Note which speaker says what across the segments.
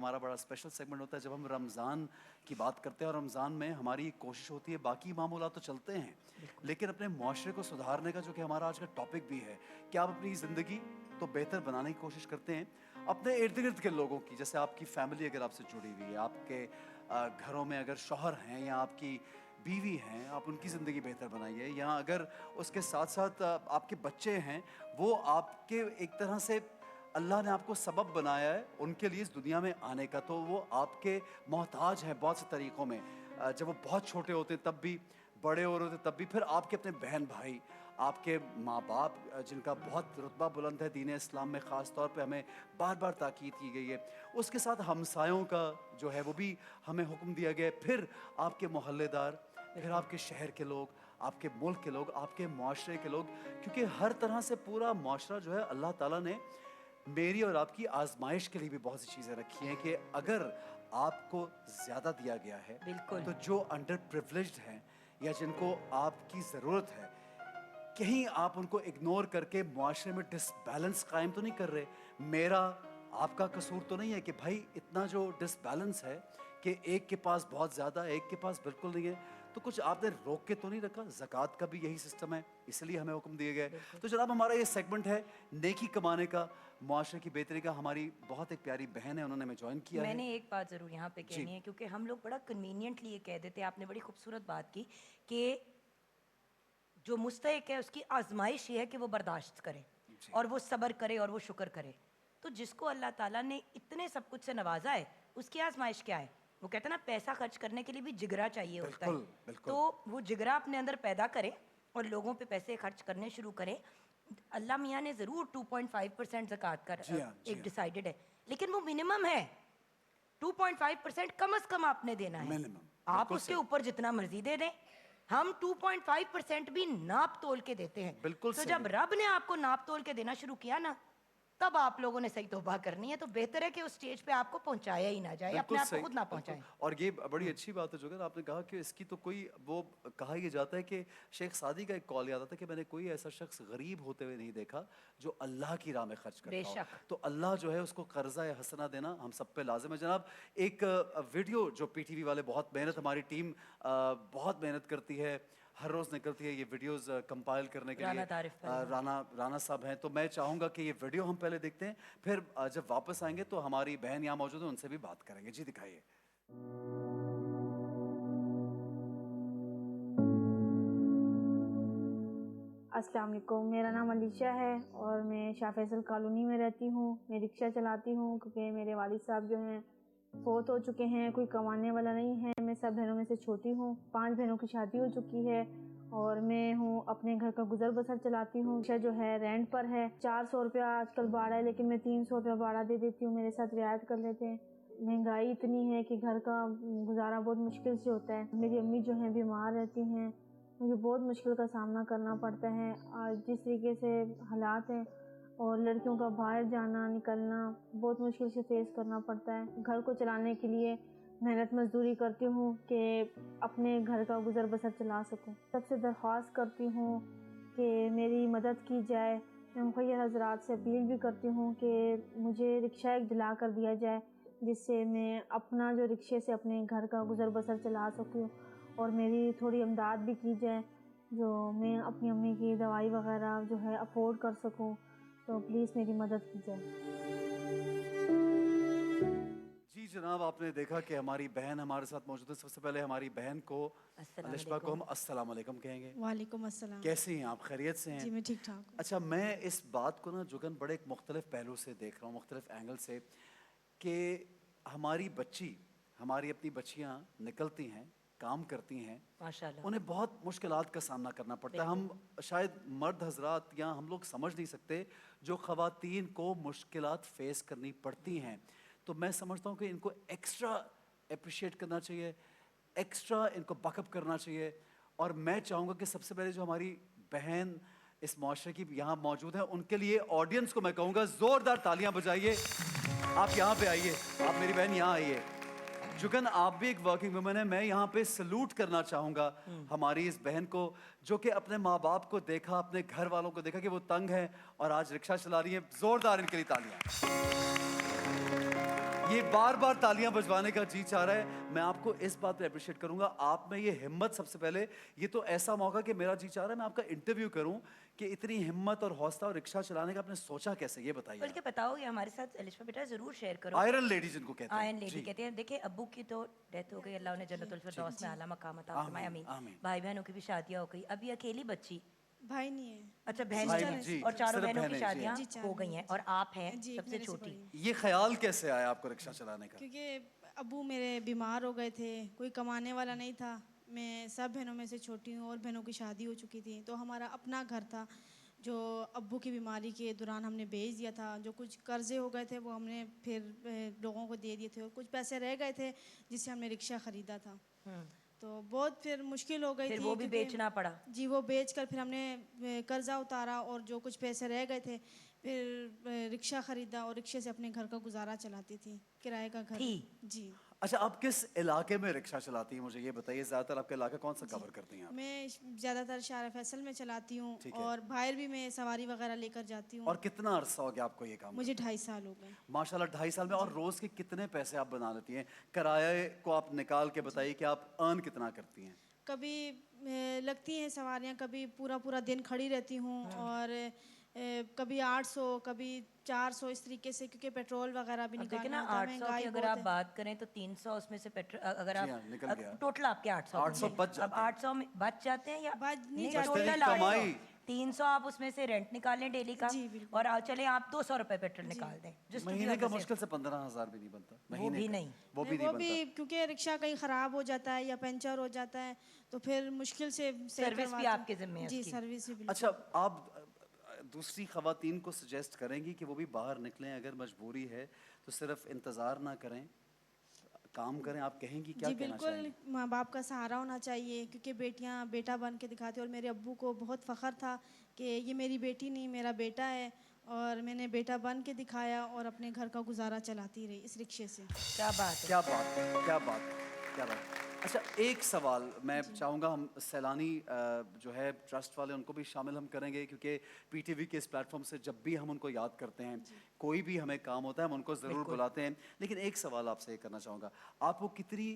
Speaker 1: हमारा बड़ा special segment होता है जब हम रमज़ान की बात करते हैं और रमज़ान में हमारी कोशिश होती है, बाकी मामूलात तो चलते हैं लेकिन अपने माशरे को सुधारने का जो कि हमारा आज का टॉपिक भी है कि आप अपनी ज़िंदगी तो बेहतर बनाने की कोशिश करते हैं अपने इर्द गिर्द के लोगों की। जैसे आपकी फैमिली अगर आपसे जुड़ी हुई है, आपके घरों में अगर शौहर हैं या आपकी बीवी हैं, आप उनकी ज़िंदगी बेहतर बनाइए। या अगर उसके साथ साथ आपके बच्चे हैं, वो आपके एक तरह से अल्लाह ने आपको सबब बनाया है उनके लिए इस दुनिया में आने का, तो वो आपके मोहताज हैं बहुत से तरीक़ों में। जब वो बहुत छोटे होते तब भी, बड़े हो रहे थे तब भी, फिर आपके अपने बहन भाई, आपके माँ बाप जिनका बहुत रुतबा बुलंद है दीन इस्लाम में, ख़ास तौर पे हमें बार बार ताकीद की गई है। उसके साथ हमसायों का जो है वो भी हमें हुक्म दिया गया है। फिर आपके मोहल्लेदार, फिर आपके शहर के लोग, आपके मुल्क के लोग, आपके माशरे के लोग, क्योंकि हर तरह से पूरा माशरा जो है अल्लाह ताला ने मेरी और आपकी आजमाइश के लिए भी बहुत सी चीज़ें रखी हैं कि अगर आपको ज़्यादा दिया गया है तो जो अंडर प्रिविलेज्ड हैं या जिनको आपकी ज़रूरत है, कहीं आप उनको इग्नोर करके मुआशरे में डिसबैलेंस कायम तो नहीं कर रहे। मेरा आपका कसूर तो नहीं है कि भाई इतना जो डिसबैलेंस है कि एक के पास बहुत ज़्यादा है, एक के पास बिल्कुल नहीं है, तो कुछ आपने रोक के तो नहीं रखा। ज़कात का भी यही सिस्टम है, इसलिए हमें हुक्म दिए गए। तो जनाब हमारा ये सेगमेंट है नेकी कमाने का, मुआशरे की बेहतरी का। हमारी बहुत एक प्यारी बहन है, उन्होंने हमें ज्वाइन किया है।
Speaker 2: मैंने एक बात ज़रूर यहाँ पे
Speaker 1: जी
Speaker 2: कहनी है, क्योंकि हम लोग बड़ा कन्वीनियंटली ये कह देते हैं। आपने बड़ी खूबसूरत बात की कि जो मुस्तहिक है उसकी आजमाइश ये है कि वो बर्दाश्त करे
Speaker 1: जी
Speaker 2: और वो सब्र करे और वो शुक्र करे। तो जिसको अल्लाह ताला ने इतने सब कुछ से नवाजा है, उसकी आजमाइश क्या है? वो कहते हैं ना, पैसा खर्च करने के लिए भी जिगरा चाहिए होता है।
Speaker 1: बिल्कुल बिल्कुल।
Speaker 2: तो वो जिगरा अपने अंदर पैदा करे और लोगों पे पैसे खर्च करने शुरू करे। अल्लाह मियाँ ने ज़रूर 2.5% ज़कात का
Speaker 1: जी हाँ जी
Speaker 2: एक
Speaker 1: हाँ।
Speaker 2: डिसाइडेड है, लेकिन वो मिनिमम है। 2.5% कम से कम आपने देना है।
Speaker 1: मिनिमम
Speaker 2: आप
Speaker 1: बिल्कुल
Speaker 2: उसके
Speaker 1: सही।
Speaker 2: ऊपर जितना मर्जी दे दें। हम 2.5% भी नाप तोल के देते हैं।
Speaker 1: बिल्कुल
Speaker 2: तो
Speaker 1: सही।
Speaker 2: जब रब ने आपको नाप तोल के देना शुरू किया ना, तब आप लोगों ने सही तौबा करनी है। तो बेहतर है कि उस स्टेज पे आपको पहुंचाया ही ना जाए,
Speaker 1: बिल्कुल
Speaker 2: अपने आप को
Speaker 1: सही,
Speaker 2: खुद ना
Speaker 1: बिल्कुल।
Speaker 2: पहुंचाएं।
Speaker 1: और ये बड़ी अच्छी बात है जोगर आपने कहा कि इसकी तो कोई वो, कहा यह जाता है कि शेख सादी का एक कॉल याद आता है कि मैंने कोई ऐसा शख्स गरीब होते हुए नहीं देखा जो अल्लाह की राह में खर्च करता हो।
Speaker 2: बेशक।
Speaker 1: तो अल्लाह जो है उसको कर्जा या हसना देना हम सब पे लाजिम है। जनाब एक वीडियो जो पीटीवी वाले, बहुत मेहनत, हमारी टीम बहुत मेहनत करती है, हर रोज़ निकलती है ये वीडियोस कंपाइल करने के लिए।
Speaker 2: राना तारिफ पहलवान।
Speaker 1: राना राना साहब हैं, तो मैं चाहूँगा कि ये वीडियो हम पहले देखते हैं, फिर जब वापस आएंगे तो हमारी बहन यहाँ मौजूद है, उनसे भी बात करेंगे। जी दिखाइए।
Speaker 3: अस्सलाम वालेकुम, मेरा नाम अलीशा है और मैं शाह फैसल कॉलोनी में रहती हूँ। मैं रिक्शा चलाती हूँ क्योंकि मेरे वालिद साहब जो हैं फ़ौत हो चुके हैं, कोई कमाने वाला नहीं है। मैं सब बहनों में से छोटी हूँ। 5 बहनों की शादी हो चुकी है और मैं हूँ अपने घर का गुजर बसर चलाती हूँ। रिक्शा जो है रेंट पर है। 400 रुपया आजकल भाड़ा है, लेकिन मैं 300 रुपया भाड़ा दे देती हूँ, मेरे साथ रियायत कर लेते हैं। महंगाई इतनी है कि घर का गुजारा बहुत मुश्किल से होता है। मेरी अम्मी जो हैं बीमार रहती हैं, मुझे बहुत मुश्किल का सामना करना पड़ता है। आज जिस तरीके से हालात हैं और लड़कियों का बाहर जाना निकलना बहुत मुश्किल से फेस करना पड़ता है। घर को चलाने के लिए मेहनत मजदूरी करती हूँ कि अपने घर का गुजर बसर चला सकूँ। सबसे दरख्वास्त करती हूँ कि मेरी मदद की जाए। मैं मुखिया हज़रात से अपील भी करती हूँ कि मुझे रिक्शा एक दिला कर दिया जाए, जिससे मैं अपना जो रिक्शे से अपने घर का गुजर बसर चला सकूँ और मेरी थोड़ी इमदाद भी की जाए, जो मैं अपनी अम्मी की दवाई वगैरह जो है अफोर्ड कर सकूं। तो प्लीज़ मेरी मदद की जाए।
Speaker 1: जी जनाब, आपने देखा कि हमारी बहन हमारे साथ मौजूद है। सबसे पहले हमारी बहन को,
Speaker 2: अस्सलाम
Speaker 1: अलिशबा को, हम
Speaker 2: वालेकुम।
Speaker 1: अस्सलाम वालेकुम कहेंगे।
Speaker 4: वालेकुम अस्सलाम।
Speaker 1: कैसी हैं आप? खैरियत से हैं?
Speaker 4: जी मैं ठीक ठाक हूँ।
Speaker 1: अच्छा, मैं इस बात को ना जुगन बड़े एक मुख्तलिफ पहलू से देख रहा हूँ, मुख्तलिफ एंगल से, कि हमारी बच्ची, हमारी अपनी बच्चियाँ निकलती हैं, काम करती हैं,
Speaker 2: माशाल्लाह।
Speaker 1: उन्हें बहुत मुश्किलात का सामना करना पड़ता है।
Speaker 2: बिल्कुल।
Speaker 1: हम शायद मर्द हजरात या हम लोग समझ नहीं सकते जो ख़वातीन को मुश्किलात फेस करनी पड़ती हैं। तो मैं समझता हूँ कि इनको एक्स्ट्रा अप्रिशिएट करना चाहिए, एक्स्ट्रा इनको बकअप करना चाहिए। और मैं चाहूँगा कि सबसे पहले जो हमारी बहन इस माशरे की यहाँ मौजूद है, उनके लिए ऑडियंस को मैं कहूँगा ज़ोरदार तालियाँ बजाइए। आप यहाँ पे आइए, आप मेरी बहन यहाँ आइए। जुगन, आप भी एक वर्किंग वुमन है, मैं यहाँ पे सलूट करना चाहूँगा हमारी इस बहन को, जो कि अपने माँ बाप को देखा, अपने घर वालों को देखा कि वो तंग हैं और आज रिक्शा चला रही हैं। ज़ोरदार इनके लिए तालियाँ। ये बार बार तालियां बजवाने का जी चाह रहा है। मैं आपको इस बात पे अप्रिशिएट करूंगा, आप में ये हिम्मत। सबसे पहले ये तो ऐसा मौका कि मेरा जी चाह रहा है मैं आपका इंटरव्यू करूं कि इतनी हिम्मत और हौसला और रिक्शा चलाने का आपने सोचा कैसे, ये बताइए।
Speaker 2: बल्कि बताओ ये हमारे साथ एलिशा बेटा जरूर शेयर करो।
Speaker 1: आयरन लेडी जिनको कहते हैं।
Speaker 2: आयन लेडी
Speaker 1: जी।
Speaker 2: कहते हैं। देखिए अब्बू की तो डेथ हो गई, अल्लाह उन्हें जन्नतुल फिरदौस में आला मकाम अता फरमाए,
Speaker 1: आमीन,
Speaker 2: आमीन।
Speaker 1: आमीन।
Speaker 2: भाई बहनों की भी शादियां हो गई, अभी अकेली बच्ची।
Speaker 4: भाई नहीं है।
Speaker 2: अच्छा
Speaker 1: भाई
Speaker 2: बहन
Speaker 1: नहीं, जी,
Speaker 2: और चारों
Speaker 1: सिर्फ
Speaker 2: बहनों की
Speaker 1: बहनें, जी।
Speaker 2: शादियां
Speaker 4: जी, चार
Speaker 2: हो गई हैं और आप हैं
Speaker 4: जी,
Speaker 2: सबसे
Speaker 4: मेरे से
Speaker 2: छोटी।
Speaker 4: बड़ी।
Speaker 1: ये ख्याल कैसे आया आपको रिक्शा चलाने का?
Speaker 4: क्योंकि अब्बू मेरे बीमार हो गए थे, कोई कमाने वाला नहीं था। मैं सब बहनों में से छोटी हूँ और बहनों की शादी हो चुकी थी, तो हमारा अपना घर था जो अब्बू की बीमारी के दौरान हमने बेच दिया था। जो कुछ कर्जे हो गए थे वो हमने फिर लोगों को दे दिए थे, और कुछ पैसे रह गए थे जिससे हमने रिक्शा ख़रीदा था। तो बहुत फिर मुश्किल हो गई
Speaker 2: फिर
Speaker 4: थी,
Speaker 2: वो भी
Speaker 4: क्योंकि-
Speaker 2: बेचना पड़ा।
Speaker 4: जी, वो बेच कर फिर हमने कर्जा उतारा और जो कुछ पैसे रह गए थे फिर रिक्शा ख़रीदा और रिक्शे से अपने घर का गुजारा चलाती थी, किराए का घर।
Speaker 2: थी।
Speaker 4: जी।
Speaker 1: अच्छा, आप किस इलाके में रिक्शा चलाती हैं, मुझे ये बताइए। ज्यादातर आपका इलाका कौन सा कवर करती हैं आप?
Speaker 4: मैं ज़्यादातर शारा फैसल में चलाती हूँ
Speaker 1: ठीक है।
Speaker 4: और बाहर भी मैं सवारी वगैरह लेकर जाती हूँ।
Speaker 1: और कितना अरसा हो गया आपको ये काम
Speaker 4: मुझे
Speaker 1: करते?
Speaker 4: 2.5 साल हो गए।
Speaker 1: माशाल्लाह 2.5 साल में। और रोज के कितने पैसे आप बना लेती हैं? किराए को आप निकाल के बताइए कि आप अर्न कितना करती हैं?
Speaker 4: कभी लगती हैं सवारियाँ, कभी पूरा पूरा दिन खड़ी रहती हूँ, और कभी 800, कभी 400, इस तरीके से, क्योंकि पेट्रोल वगैरह भी
Speaker 2: अब देखिए
Speaker 4: निकालना
Speaker 2: ना
Speaker 4: होता है,
Speaker 2: 800 की
Speaker 4: महंगाई
Speaker 2: अगर
Speaker 4: बहुत
Speaker 2: आप
Speaker 4: है।
Speaker 2: बात करें तो 300 उसमें से पेट्रोल अगर
Speaker 1: जी
Speaker 2: आप
Speaker 1: हाँ, निकल गया।
Speaker 2: टोटल आपके 800
Speaker 1: 800
Speaker 2: होंगे।
Speaker 1: बच जाते
Speaker 2: अब
Speaker 1: हैं।
Speaker 2: 800 में बच जाते हैं या
Speaker 4: बच नहीं
Speaker 2: नहीं,
Speaker 4: जाते।
Speaker 1: बचते
Speaker 2: टोटल
Speaker 1: नहीं, कमाई।
Speaker 2: 300 आप उसमें से रेंट निकालें डेली का,
Speaker 4: जी, बिल्कुल।
Speaker 2: और चले आप 200 रुपए पेट्रोल निकाल दें just to be
Speaker 1: महीने
Speaker 2: on
Speaker 1: का
Speaker 2: the safe।
Speaker 1: मुश्किल से 15,000 भी नहीं बनता
Speaker 2: वो
Speaker 1: महीने
Speaker 2: भी
Speaker 1: का।
Speaker 2: नहीं।
Speaker 1: वो भी नहीं
Speaker 4: वो
Speaker 1: बनता।
Speaker 4: भी क्योंकि रिक्शा कहीं ख़राब हो जाता है या पंचर हो जाता है तो फिर मुश्किल से
Speaker 2: सर्विस भी
Speaker 4: करवाती हूँ।
Speaker 2: आपके ज़िम्मे है
Speaker 4: जी,
Speaker 2: उसकी।
Speaker 4: सर्विस भी बिल्कुल।
Speaker 1: अच्छा, आप दूसरी खवातीन को सजेस्ट करेंगी कि वो भी बाहर निकलें? अगर मजबूरी है तो सिर्फ इंतज़ार ना करें, काम करें। आप कहेंगी क्या
Speaker 4: जी
Speaker 1: कहना
Speaker 4: बिल्कुल,
Speaker 1: चाहेंगी?
Speaker 4: माँ बाप का सहारा होना चाहिए, क्योंकि बेटियाँ बेटा बन के दिखाती हैं। और मेरे अब्बू को बहुत फ़ख्र था कि ये मेरी बेटी नहीं, मेरा बेटा है, और मैंने बेटा बन के दिखाया और अपने घर का गुजारा चलाती रही इस रिक्शे से।
Speaker 2: क्या बात है।
Speaker 1: क्या बात है, क्या बात है, क्या बात है। अच्छा, एक सवाल मैं चाहूँगा, हम सैलानी जो है ट्रस्ट वाले उनको भी शामिल हम करेंगे, क्योंकि पीटीवी के इस प्लेटफॉर्म से जब भी हम उनको याद करते हैं, कोई भी हमें काम होता है हम उनको ज़रूर बुलाते हैं। लेकिन एक सवाल आपसे ये करना चाहूँगा, आपको कितनी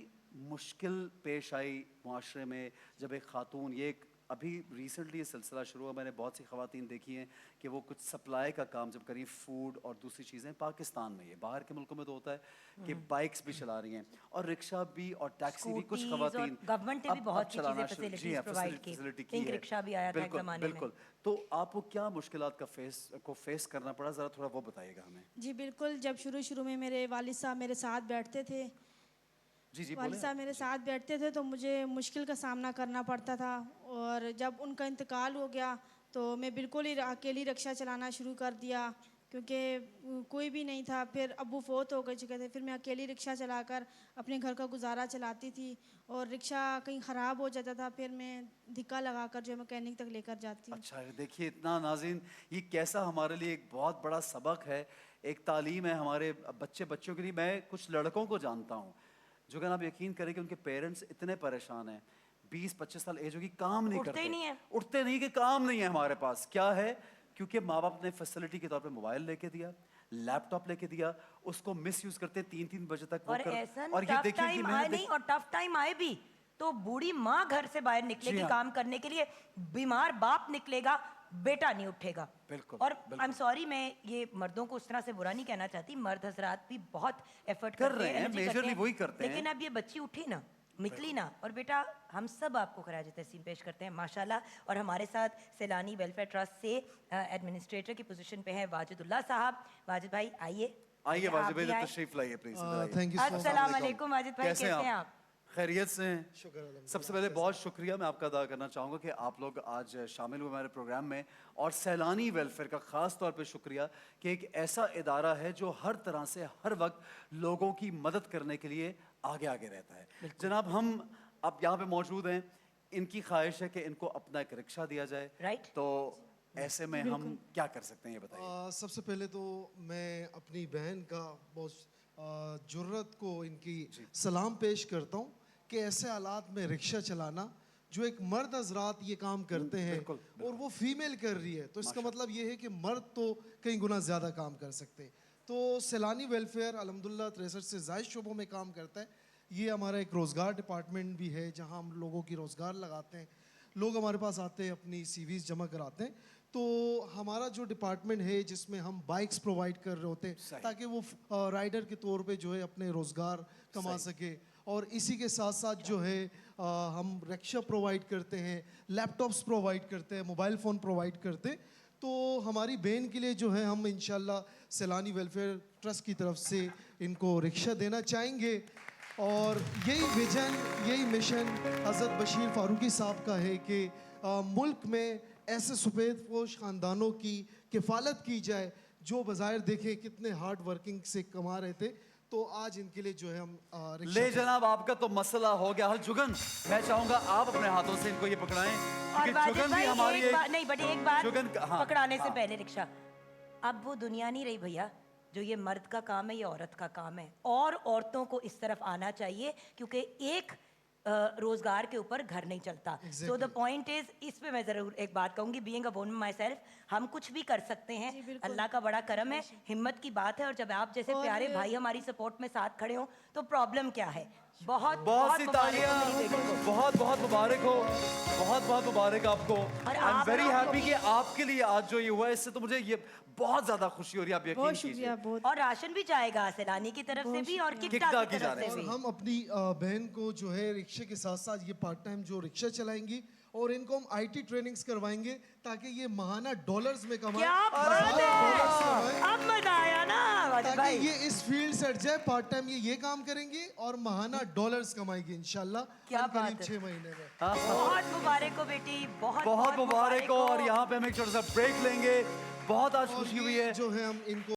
Speaker 1: मुश्किल पेश आई मुआशरे में जब एक खातून, ये एक अभी रिसेंटली ये सिलसिला शुरू हुआ, मैंने बहुत सी खवातीन देखी हैं कि वो कुछ सप्लाई का काम जब करी, फूड और दूसरी चीज़ें, पाकिस्तान में, ये बाहर के मुल्कों में तो होता है कि बाइक्स भी चला रही हैं और रिक्शा भी और टैक्सी भी। कुछ
Speaker 2: स्कूटीज और
Speaker 1: खवातीन
Speaker 2: गवर्नमेंट ने भी बहुत सी
Speaker 1: चलाना
Speaker 2: चीज़ें
Speaker 1: शुरू- जी
Speaker 2: फैसिलिटीज
Speaker 1: हाँ,
Speaker 2: प्रोवाइड की।
Speaker 1: फैसिलिटी
Speaker 2: पिंक
Speaker 1: है।
Speaker 2: रिक्शा भी आया था एक
Speaker 1: बिल्कुल,
Speaker 2: ज़माने में।
Speaker 1: बिल्कुल। तो आपको क्या मुश्किलात को फेस करना पड़ा, ज़रा थोड़ा वो बताइएगा हमें।
Speaker 4: जी बिल्कुल, जब शुरू शुरू में मेरे वालिद साहब मेरे साथ बैठते थे,
Speaker 1: जी जी,
Speaker 4: वालिद
Speaker 1: बोले।
Speaker 4: साहब मेरे साथ बैठते थे, तो मुझे मुश्किल का सामना करना पड़ता था। और जब उनका इंतकाल हो गया तो मैं बिल्कुल ही अकेली रिक्शा चलाना शुरू कर दिया, क्योंकि कोई भी नहीं था। फिर अब्बू फोत हो गए चुके थे, फिर मैं अकेली रिक्शा चलाकर अपने घर का गुजारा चलाती थी। और रिक्शा कहीं ख़राब हो जाता था, फिर मैं धिक्का लगाकर जो मैकेनिक तक लेकर जाती हूँ।
Speaker 1: अच्छा, देखिए इतना नाज़रीन, ये कैसा हमारे लिए एक बहुत बड़ा सबक है, एक तालीम है हमारे बच्चों के लिए। मैं कुछ लड़कों को जानता हूँ जो, अगर आप यकीन करें कि उनके पेरेंट्स इतने परेशान हैं, 20-25 साल एज होगी, काम नहीं
Speaker 2: उठते
Speaker 1: करते,
Speaker 2: ही नहीं हैं।
Speaker 1: उठते नहीं कि काम नहीं है हमारे पास। क्या है? क्योंकि माँ बाप ने फैसिलिटी के तौर पे मोबाइल लेके दिया, लैपटॉप लेके दिया, उसको मिस यूज करते 3-3 बजे तक वो
Speaker 2: और
Speaker 1: कर।
Speaker 2: ऐसा
Speaker 1: और ये
Speaker 2: टफ
Speaker 1: देखिए कि
Speaker 2: टाइम आए
Speaker 1: मैंने
Speaker 2: नहीं, और टफ टाइम आए भी तो बूढ़ी माँ घर से बाहर निकलेगी
Speaker 1: जी हाँ।
Speaker 2: काम करने के लिए, बीमार बाप निकलेगा, बेटा नहीं उठेगा।
Speaker 1: बिल्कुल,
Speaker 2: और
Speaker 1: बिल्कुल।
Speaker 2: आई एम सॉरी, मैं ये मर्दों को उस तरह से बुरा नहीं कहना चाहती, मर्द हजरात भी बहुत एफर्ट
Speaker 1: कर
Speaker 2: करते
Speaker 1: रहे हैं,
Speaker 2: energy
Speaker 1: majorly
Speaker 2: करते हैं।
Speaker 1: वही करते हैं।
Speaker 2: लेकिन अब ये बच्ची उठी ना, निकली ना, और बेटा हम सब आपको खराज तहसीन पेश करते हैं माशाल्लाह। और हमारे साथ सैलानी वेलफेयर ट्रस्ट से एडमिनिस्ट्रेटर की पोजीशन पे हैं वाजिदुल्लाह साहब। वाजिद भाई आइए।
Speaker 1: आइए
Speaker 2: आप
Speaker 1: वाजिद
Speaker 2: भी
Speaker 1: भाई,
Speaker 2: आए।
Speaker 1: तशरीफ लाइए please.
Speaker 5: Thank you so much.
Speaker 2: अस्सलाम वालेकुम वाजिद भाई, कैसे हैं आप?
Speaker 1: खैरियत से हैं?
Speaker 5: शुक्र अल्हम्दुलिल्लाह।
Speaker 1: सबसे पहले बहुत शुक्रिया मैं आपका अदा करना चाहूँगा कि आप लोग आज शामिल हुए हमारे प्रोग्राम में। और सैलानी वेलफेयर का ख़ास तौर पे शुक्रिया कि एक ऐसा इदारा है जो हर तरह से हर वक्त लोगों की मदद करने के लिए आगे आगे रहता है। जनाब, हम अब यहाँ पे मौजूद हैं, इनकी ख्वाहिश है कि इनको अपना एक रिक्शा दिया जाए।
Speaker 2: राइट।
Speaker 1: तो ऐसे में हम क्या कर सकते हैं, ये बताइए।
Speaker 5: सबसे पहले तो मैं अपनी बहन का बहुत जुर्रत को इनकी सलाम पेश करता हूँ कि ऐसे हालात में रिक्शा चलाना, जो एक मर्द हजरात ये काम करते हैं
Speaker 1: बिल्कुल,
Speaker 5: और वो फीमेल कर रही है, तो इसका मतलब ये है कि मर्द तो कई गुना ज़्यादा काम कर सकते हैं। तो सैलानी वेलफेयर अल्हम्दुलिल्लाह 63 से ज़ायद शोबों में काम करता है। ये हमारा एक रोज़गार डिपार्टमेंट भी है जहाँ हम लोगों की रोज़गार लगाते हैं। लोग हमारे पास आते हैं, अपनी सीवीज़ जमा कराते हैं। तो हमारा जो डिपार्टमेंट है जिसमें हम बाइक्स प्रोवाइड कर रहे होते हैं ताकि वो राइडर के तौर पे जो है अपने रोज़गार कमा सके। और इसी के साथ साथ जो है हम रिक्शा प्रोवाइड करते हैं, लैपटॉप्स प्रोवाइड करते हैं, मोबाइल फ़ोन प्रोवाइड करते हैं। तो हमारी बहन के लिए जो है हम इंशाल्लाह सैलानी वेलफेयर ट्रस्ट की तरफ से इनको रिक्शा देना चाहेंगे। और यही विजन, यही मिशन हज़रत बशीर फ़ारूकी साहब का है कि मुल्क में ऐसे सफ़ेद पोश ख़ानदानों की किफ़ालत की जाए जो बज़ाहिर देखें कितने हार्ड वर्किंग से कमा रहे थे। तो आज इनके लिए जो है हम रिक्शा
Speaker 1: ले जनाब, आपका तो मसला हो गया हल। जुगन, मैं चाहूंगा आप अपने हाथों से इनको ये पकड़ाएं
Speaker 2: और
Speaker 1: क्योंकि
Speaker 2: वाजिद
Speaker 1: जुगन भी
Speaker 2: भाई
Speaker 1: हमारी
Speaker 2: एक बात नहीं, बट एक बात
Speaker 1: जुगन हाँ,
Speaker 2: पकड़ाने से
Speaker 1: हाँ।
Speaker 2: पहले रिक्शा, अब वो दुनिया नहीं रही भैया जो ये मर्द का काम है, ये औरत का काम है। और औरतों को इस तरफ आना चाहिए क्योंकि एक रोजगार के ऊपर घर नहीं चलता। सो द पॉइंट इज, इस पे मैं जरूर एक बात कहूंगी, being a woman my self, हम कुछ भी कर सकते हैं। अल्लाह का बड़ा करम है, हिम्मत की बात है। और जब आप जैसे प्यारे भाई हमारी सपोर्ट में साथ खड़े हो तो प्रॉब्लम क्या है। बहुत
Speaker 1: बहुत सी
Speaker 2: मुबारक हो
Speaker 1: तालियां,
Speaker 2: मेरी बेटी को।
Speaker 1: बहुत बहुत मुबारक हो, बहुत बहुत मुबारक आपको।
Speaker 2: और
Speaker 1: आई एम
Speaker 2: आप
Speaker 1: वेरी
Speaker 2: लोगों
Speaker 1: हैप्पी कि आपके लिए आज जो ये हुआ है, इससे तो मुझे ये बहुत ज्यादा खुशी हो रही है। आप यकीन
Speaker 4: बहुत
Speaker 1: कीजिए।
Speaker 4: शुक्रिया, बहुत
Speaker 2: और राशन भी जाएगा सैलानी की तरफ से भी और किक्का
Speaker 1: किक्का
Speaker 2: की
Speaker 1: की
Speaker 2: तरफ
Speaker 1: जाने
Speaker 2: से
Speaker 1: से।
Speaker 2: भी।
Speaker 5: और हम अपनी बहन को जो है रिक्शे के साथ साथ ये पार्ट टाइम जो रिक्शा चलाएंगी और इनको हम आईटी ट्रेनिंग्स करवाएंगे ताकि ये महाना डॉलर्स में कमाए,
Speaker 2: क्या बात
Speaker 5: हज़ारों डॉलर्स कमाए,
Speaker 2: है, अब मजा आया ना वाजिद
Speaker 5: ताकि
Speaker 2: भाई।
Speaker 5: ये इस फील्ड से हट जाए। पार्ट टाइम ये काम करेंगे और महाना डॉलर्स कमाएगी इंशाल्लाह
Speaker 2: क्या बात
Speaker 5: करीब
Speaker 2: है।
Speaker 5: 6 महीने में।
Speaker 2: बहुत मुबारक हो बेटी, बहुत
Speaker 1: बहुत मुबारक हो। और यहाँ पे हम एक छोटा सा ब्रेक लेंगे। बहुत आज
Speaker 5: और
Speaker 1: खुशी हुई
Speaker 5: ये
Speaker 1: है।
Speaker 5: जो है हम इनको